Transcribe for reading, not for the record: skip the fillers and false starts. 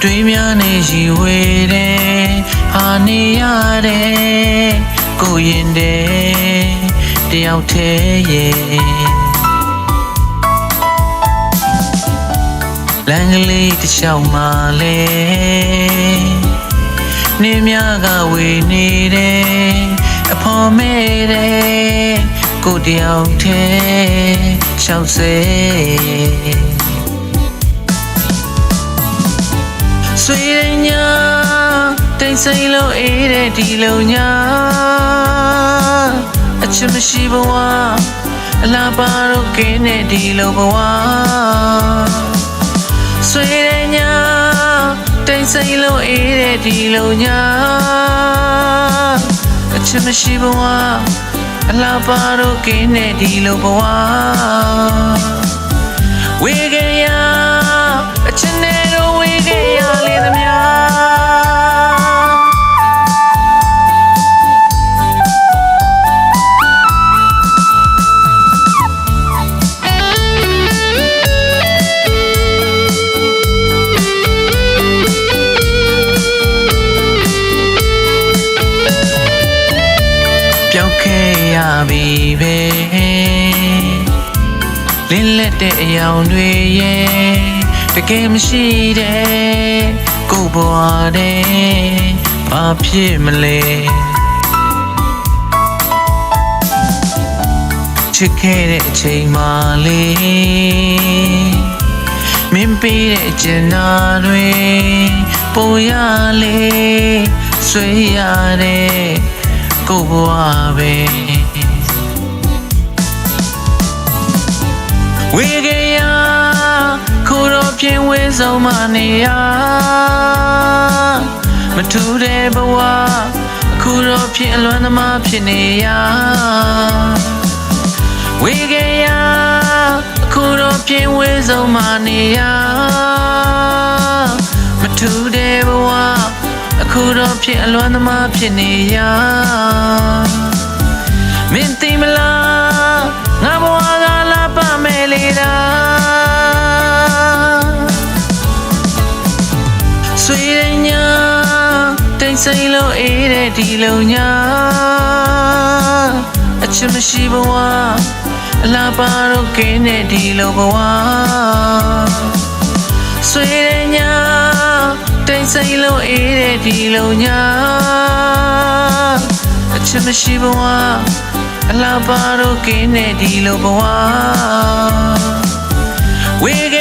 တွေးများနေရှိဝေတယ်ဟာနေရတယ်ကိုရင်တယ်တယောက်တည်းရဲ့လမ်းကလေးတစ်လျှောက်မှာလေနေများကဝေနေတယ်အဖော်မဲတယ်ကိုတယောက်တည်းရှောက်စေဆွေရညာတိတ်ဆိတ်လို့အေးတဲ့ဒီလုံညာအချစ်မရှိဘဝအလားပါတော့ကင်းတဲ့ဒီလိုဘဝဆွေရညာတိတ်ဆိတ်လို့အေးတဲ့ဒီလုံညာအချစ်မရှိဘဝအလားပါတော့ကင်းတဲ့ဒီလိုဘဝဝေကရအချစ်နဲ့တော့ဝေကရလေသမျှပြောက်ခဲ့ရပြီပဲလင်းလက်တဲ့အယောင်တွေရဲ့တကယ်မရှိတဲ့ကိုဘဝတဲ့ဘာဖြစ်မလဲချစ်ခဲ့တဲ့အချိန်မှလေးမင်းပေးတဲ့ကျင်နာတွေပိုရလေဆွေးရတဲ့ကိုဘဝပဲဝေကရခိုးတော့ပြင်ဝေးဆုံးမနေရမထူတဲ့ဘဝအခုတော့ပြင်အလွမ်းသမားဖြစ်နေရဝေကရအခုတော့ပြင်ဝေးဆုံးမနေရမထူတဲ့ဘဝအခုတော့ဖြစ်အလွမ်းသမားဖြစ်နေရမင်းသိမလားငါဘဝကလာပမဲ့လေတာဆွေရညာတိတ်ဆိတ်လို့အေးတဲ့ဒီလုံညာအချစ်မရှိဘဝအလားပါတော့ကင်းတဲ့ဒီလိုဘဝဆွေရညာတိတ်ဆိတ်လို့အေးတဲ့ဒီလုံညာအချစ်မရှိဘဝအလားပါတော့ကင်းတဲ့ဒီလိုဘဝဝေက